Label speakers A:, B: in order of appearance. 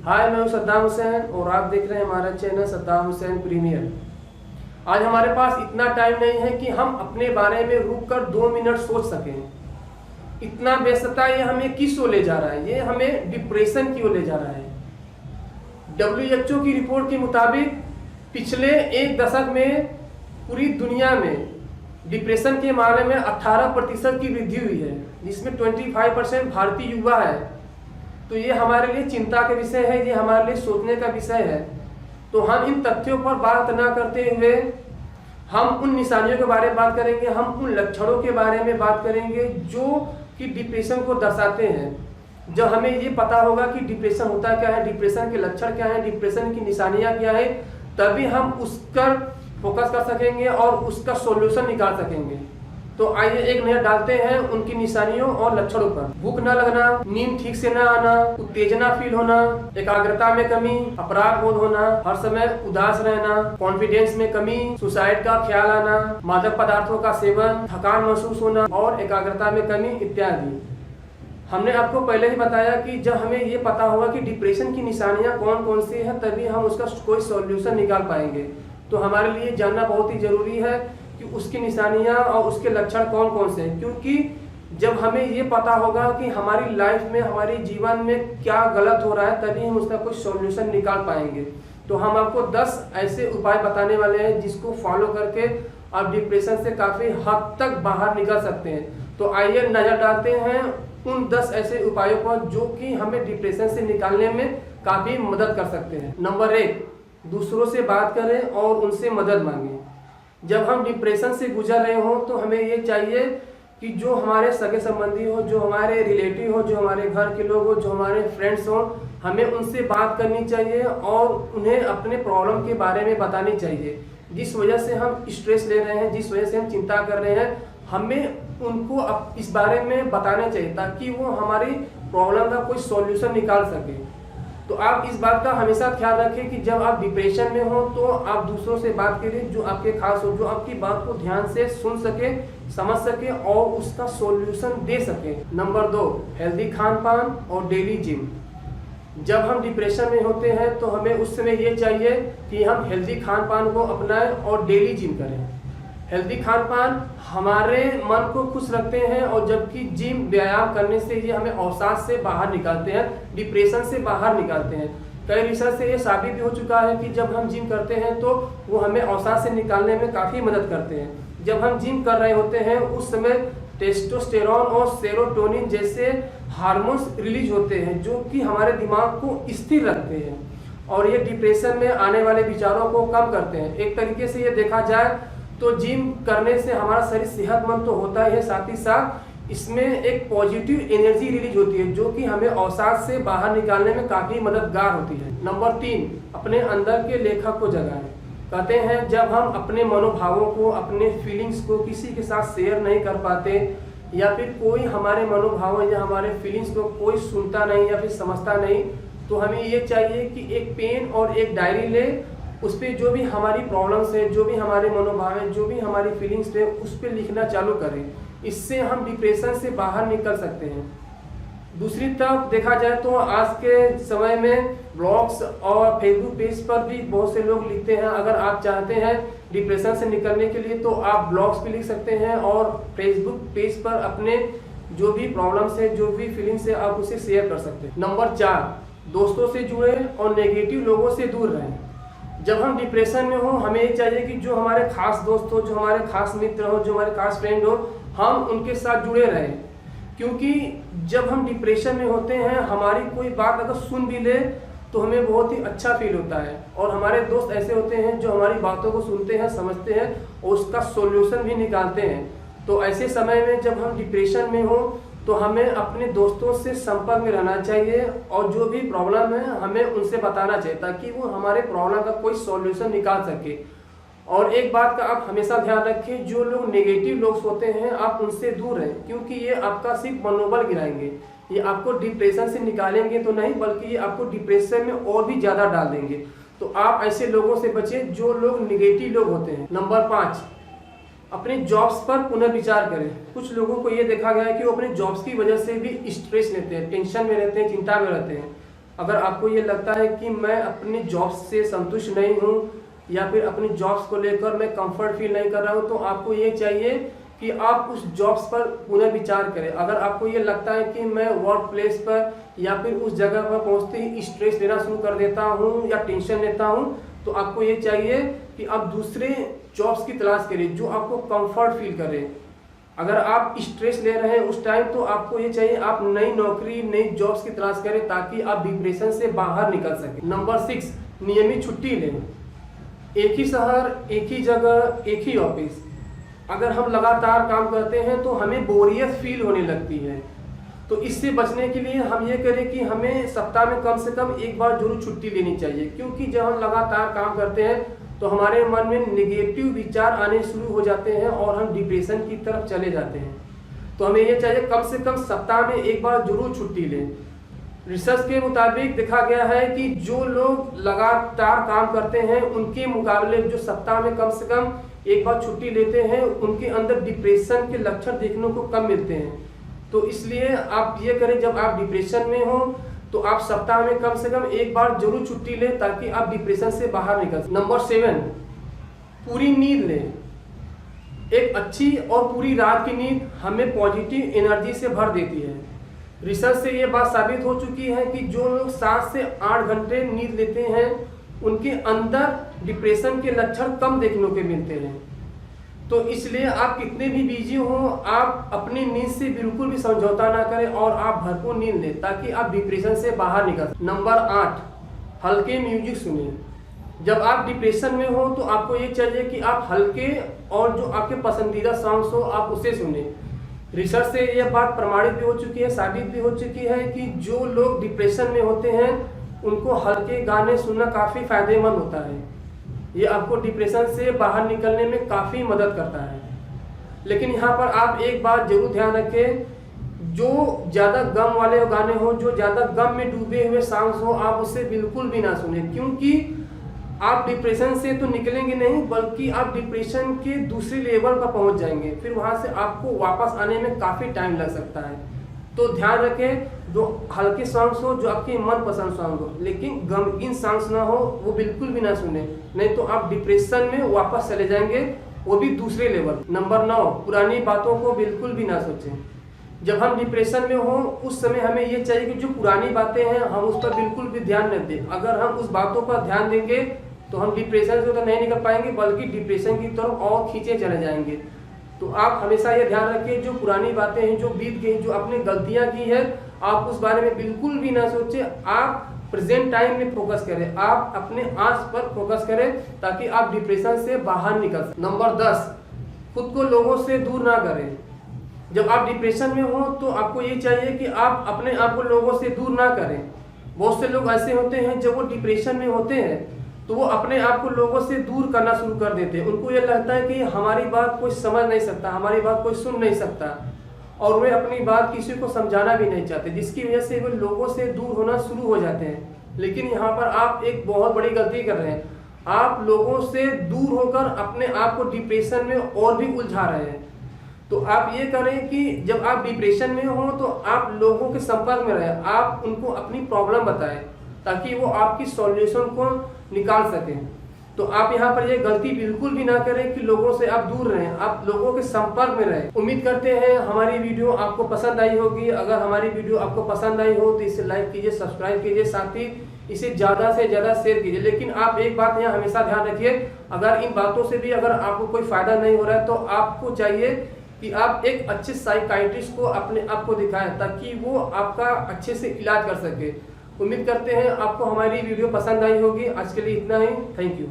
A: हाय, मैं हूं सद्दाम हुसैन और आप देख रहे हैं हमारा चैनल सद्दाम हुसैन प्रीमियर। आज हमारे पास इतना टाइम नहीं है कि हम अपने बारे में रुककर 2 मिनट सोच सकें। इतना व्यस्तता ये हमें किस ओर ले जा रहा है? ये हमें डिप्रेशन की ओर ले जा रहा है। WHO की रिपोर्ट के मुताबिक पिछले 1 दशक में पूरी दुनिया में डिप्रेशन के मामले में 18% की वृद्धि हुई है, जिसमें 25% भारतीय युवा है। तो ये हमारे लिए चिंता का विषय है, ये हमारे लिए सोचने का विषय है। तो हम इन तथ्यों पर बात न करते हुए हम उन निशानियों के बारे में बात करेंगे, हम उन लक्षणों के बारे में बात करेंगे जो कि डिप्रेशन को दर्शाते हैं। जब हमें ये पता होगा कि डिप्रेशन होता क्या है, डिप्रेशन के लक्षण क्या है, डिप्रेशन की निशानियाँ क्या है, तभी हम उस पर फोकस कर सकेंगे और उसका सॉल्यूशन निकाल सकेंगे। तो आइए एक नजर डालते हैं उनकी निशानियों और लक्षणों पर। भूख न लगना, नींद ठीक से न आना, उत्तेजना फील होना, एकाग्रता में कमी, अपराध बोध होना, हर समय उदास रहना, कॉन्फिडेंस में कमी, सुसाइड का ख्याल आना, मादक पदार्थों का सेवन, थकान महसूस होना और एकाग्रता में कमी इत्यादि। हमने आपको पहले ही बताया कि जब हमें ये पता होगा कि डिप्रेशन की निशानियां कौन कौन सी हैं, तभी हम उसका कोई सॉल्यूशन निकाल पाएंगे। तो हमारे लिए जानना बहुत ही जरूरी है कि उसकी निशानियां और उसके लक्षण कौन कौन से हैं, क्योंकि जब हमें ये पता होगा कि हमारी लाइफ में, हमारे जीवन में क्या गलत हो रहा है, तभी हम उसका कुछ सॉल्यूशन निकाल पाएंगे। तो हम आपको 10 ऐसे उपाय बताने वाले हैं जिसको फॉलो करके आप डिप्रेशन से काफ़ी हद तक बाहर निकल सकते हैं। तो आइए नज़र डालते हैं उन 10 ऐसे उपायों पर जो कि हमें डिप्रेशन से निकालने में काफ़ी मदद कर सकते हैं। नंबर 1, दूसरों से बात करें और उनसे मदद मांगें। जब हम डिप्रेशन से गुजर रहे हो तो हमें ये चाहिए कि जो हमारे सगे संबंधी हो, जो हमारे रिलेटिव हो, जो हमारे घर के लोग हो, जो हमारे फ्रेंड्स हो, हमें उनसे बात करनी चाहिए और उन्हें अपने प्रॉब्लम के बारे में बतानी चाहिए। जिस वजह से हम स्ट्रेस ले रहे हैं, जिस वजह से हम चिंता कर रहे हैं, हमें उनको इस बारे में बताना चाहिए ताकि वो हमारी प्रॉब्लम का कोई सॉल्यूशन निकाल सके। तो आप इस बात का हमेशा ख्याल रखें कि जब आप डिप्रेशन में हो तो आप दूसरों से बात करें जो आपके खास हो, जो आपकी बात को ध्यान से सुन सके, समझ सके और उसका सॉल्यूशन दे सके। नंबर 2, हेल्दी खान पान और डेली जिम। जब हम डिप्रेशन में होते हैं तो हमें उस समय ये चाहिए कि हम हेल्दी खान पान को अपनाएं और डेली जिम करें। हेल्दी खान पान हमारे मन को खुश रखते हैं और जबकि जिम व्यायाम करने से ये हमें अवसाद से बाहर निकालते हैं, डिप्रेशन से बाहर निकालते हैं। कई रिसर्च से ये साबित भी हो चुका है कि जब हम जिम करते हैं तो वो हमें अवसाद से निकालने में काफ़ी मदद करते हैं। जब हम जिम कर रहे होते हैं उस समय टेस्टोस्टेरोन और सेरोटोनिन जैसे हार्मोन्स रिलीज होते हैं जो कि हमारे दिमाग को स्थिर रखते हैं और ये डिप्रेशन में आने वाले विचारों को कम करते हैं। एक तरीके से ये देखा जाए तो जिम करने से हमारा शरीर सेहतमंद तो होता ही है, साथ ही साथ इसमें एक पॉजिटिव एनर्जी रिलीज होती है जो कि हमें अवसाद से बाहर निकालने में काफ़ी मददगार होती है। नंबर 3, अपने अंदर के लेखक को जगाएं। कहते हैं जब हम अपने मनोभावों को, अपने फीलिंग्स को किसी के साथ शेयर नहीं कर पाते या फिर कोई हमारे मनोभावों या हमारे फीलिंग्स को कोई सुनता नहीं या फिर समझता नहीं, तो हमें ये चाहिए कि एक पेन और एक डायरी ले, उस पर जो भी हमारी प्रॉब्लम्स है, जो भी हमारे मनोभाव है, जो भी हमारी फीलिंग्स है, उस पर लिखना चालू करें। इससे हम डिप्रेशन से बाहर निकल सकते हैं। दूसरी तरफ देखा जाए तो आज के समय में ब्लॉग्स और फेसबुक पेज पर भी बहुत से लोग लिखते हैं। अगर आप चाहते हैं डिप्रेशन से निकलने के लिए तो आप ब्लॉग्स पे लिख सकते हैं और फेसबुक पेज पर अपने जो भी प्रॉब्लम्स है, जो भी फीलिंग्स है, आप उसे शेयर कर सकते हैं। नंबर 4, दोस्तों से जुड़े और नेगेटिव लोगों से दूर रहें। जब हम डिप्रेशन में हो हमें ये चाहिए कि जो हमारे खास दोस्त हो, जो हमारे खास मित्र हो, जो हमारे खास फ्रेंड हो, हम उनके साथ जुड़े रहें। क्योंकि जब हम डिप्रेशन में होते हैं हमारी कोई बात अगर सुन भी ले तो हमें बहुत ही अच्छा फील होता है और हमारे दोस्त ऐसे होते हैं जो हमारी बातों को सुनते हैं, समझते हैं और उसका सॉल्यूशन भी निकालते हैं। तो ऐसे समय में जब हम डिप्रेशन में हो तो हमें अपने दोस्तों से संपर्क में रहना चाहिए और जो भी प्रॉब्लम है हमें उनसे बताना चाहिए ताकि वो हमारे प्रॉब्लम का कोई सॉल्यूशन निकाल सके। और एक बात का आप हमेशा ध्यान रखें, जो लोग नेगेटिव लोग होते हैं आप उनसे दूर रहें, क्योंकि ये आपका सिर्फ मनोबल गिराएंगे। ये आपको डिप्रेशन से निकालेंगे तो नहीं, बल्कि ये आपको डिप्रेशन में और भी ज़्यादा डाल देंगे। तो आप ऐसे लोगों से बचें जो लोग नेगेटिव लोग होते हैं। नंबर 5, अपने जॉब्स पर पुनर्विचार करें। कुछ लोगों को ये देखा गया है कि वो अपने जॉब्स की वजह से भी स्ट्रेस लेते हैं, टेंशन में रहते हैं, चिंता में रहते हैं। अगर आपको ये लगता है कि मैं अपनी जॉब से संतुष्ट नहीं हूँ या फिर अपनी जॉब्स को लेकर मैं कंफर्ट फील नहीं कर रहा हूँ, तो आपको ये चाहिए कि आप उस जॉब्स पर पुनः विचार करें। अगर आपको ये लगता है कि मैं वर्क प्लेस पर या फिर उस जगह पर पहुँचते ही स्ट्रेस लेना शुरू कर देता हूँ या टेंशन लेता हूँ, तो आपको ये चाहिए कि आप दूसरे जॉब्स की तलाश करें जो आपको कंफर्ट फील करे। अगर आप स्ट्रेस ले रहे हैं उस टाइम, तो आपको ये चाहिए आप नई नौकरी, नई जॉब्स की तलाश करें ताकि आप डिप्रेशन से बाहर निकल सकें। नंबर 6, नियमित छुट्टी लें। एक ही शहर, एक ही जगह, एक ही ऑफिस, अगर हम लगातार काम करते हैं तो हमें बोरियत फील होने लगती है। तो इससे बचने के लिए हम ये करें कि हमें सप्ताह में कम से कम एक बार जरूर छुट्टी लेनी चाहिए, क्योंकि जब हम लगातार काम करते हैं तो हमारे मन में नेगेटिव विचार आने शुरू हो जाते हैं और हम डिप्रेशन की तरफ चले जाते हैं। तो हमें ये चाहिए कम से कम सप्ताह में एक बार जरूर छुट्टी लें। रिसर्च के मुताबिक देखा गया है कि जो लोग लगातार काम करते हैं उनके मुकाबले जो सप्ताह में कम से कम एक बार छुट्टी लेते हैं, उनके अंदर डिप्रेशन के लक्षण देखने को कम मिलते हैं। तो इसलिए आप ये करें, जब आप डिप्रेशन में हो तो आप सप्ताह में कम से कम एक बार जरूर छुट्टी लें ताकि आप डिप्रेशन से बाहर निकल सकें। नंबर 7, पूरी नींद लें। एक अच्छी और पूरी रात की नींद हमें पॉजिटिव एनर्जी से भर देती है। रिसर्च से ये बात साबित हो चुकी है कि जो लोग 7 से 8 घंटे नींद लेते हैं उनके अंदर डिप्रेशन के लक्षण कम देखने को मिलते हैं। तो इसलिए आप कितने भी बिजी हो, आप अपनी नींद से बिल्कुल भी समझौता ना करें और आप भरपूर नींद लें ताकि आप डिप्रेशन से बाहर निकल सकें। नंबर 8, हल्के म्यूजिक सुनें। जब आप डिप्रेशन में हो तो आपको ये चाहिए कि आप हल्के और जो आपके पसंदीदा सॉन्ग्स हो आप उसे सुने। रिसर्च से यह बात प्रमाणित भी हो चुकी है, साबित भी हो चुकी है कि जो लोग डिप्रेशन में होते हैं उनको हल्के गाने सुनना काफ़ी फायदेमंद होता है। ये आपको डिप्रेशन से बाहर निकलने में काफ़ी मदद करता है। लेकिन यहाँ पर आप एक बात जरूर ध्यान रखें, जो ज़्यादा गम वाले गाने हो, जो ज़्यादा गम में डूबे हुए सॉन्ग्स हो, आप उसे बिल्कुल भी ना सुने, क्योंकि आप डिप्रेशन से तो निकलेंगे नहीं बल्कि आप डिप्रेशन के दूसरे लेवल पर पहुंच जाएंगे। फिर वहां से आपको वापस आने में काफ़ी टाइम लग सकता है। तो ध्यान रखें, जो हल्के सॉन्ग्स हो, जो आपके मनपसंद सॉन्ग हो, लेकिन गमगीन सॉन्ग्स ना हो, वो बिल्कुल भी ना सुने, नहीं तो आप डिप्रेशन में वापस चले जाएंगे, वो भी दूसरे लेवल। नंबर 9, पुरानी बातों को बिल्कुल भी ना सोचें। जब हम डिप्रेशन में हो उस समय हमें ये चाहिए कि जो पुरानी बातें हैं हम उस पर बिल्कुल भी ध्यान न दें। अगर हम उस बातों पर ध्यान देंगे तो हम डिप्रेशन से तो नहीं निकल पाएंगे बल्कि डिप्रेशन की तरफ और खींचे चले जाएंगे। तो आप हमेशा ये ध्यान रखिए, जो पुरानी बातें हैं, जो बीत गई, जो आपने गलतियां की है, आप उस बारे में बिल्कुल भी ना सोचें। आप प्रेजेंट टाइम में फोकस करें, आप अपने आज पर फोकस करें ताकि आप डिप्रेशन से बाहर निकल सकें। नंबर 10, खुद को लोगों से दूर ना करें। जब आप डिप्रेशन में हो तो आपको ये चाहिए कि आप अपने आप को लोगों से दूर ना करें। बहुत से लोग ऐसे होते हैं जब वो डिप्रेशन में होते हैं तो वो अपने आप को लोगों से दूर करना शुरू कर देते हैं। उनको ये लगता है कि हमारी बात कोई समझ नहीं सकता, हमारी बात कोई सुन नहीं सकता, और वे अपनी बात किसी को समझाना भी नहीं चाहते, जिसकी वजह से वे लोगों से दूर होना शुरू हो जाते हैं। लेकिन यहाँ पर आप एक बहुत बड़ी गलती कर रहे हैं, आप लोगों से दूर होकर अपने आप को डिप्रेशन में और भी उलझा रहे हैं। तो आप ये करें कि जब आप डिप्रेशन में हो तो आप लोगों के संपर्क में रहें, आप उनको अपनी प्रॉब्लम बताएं ताकि वो आपकी सॉल्यूशन को निकाल सकें। तो आप यहाँ पर ये गलती बिल्कुल भी ना करें कि लोगों से आप दूर रहें, आप लोगों के संपर्क में रहें। उम्मीद करते हैं हमारी वीडियो आपको पसंद आई होगी। अगर हमारी वीडियो आपको पसंद आई हो तो इसे लाइक कीजिए, सब्सक्राइब कीजिए, साथ ही इसे ज़्यादा से ज़्यादा शेयर कीजिए। लेकिन आप एक बात यहाँ हमेशा ध्यान रखिए, अगर इन बातों से भी अगर आपको कोई फ़ायदा नहीं हो रहा है तो आपको चाहिए कि आप एक अच्छे साइकाइट्रिस्ट को अपने आप को दिखाएं ताकि वो आपका अच्छे से इलाज कर सके। उम्मीद करते हैं आपको हमारी वीडियो पसंद आई होगी। आज के लिए इतना ही, थैंक यू।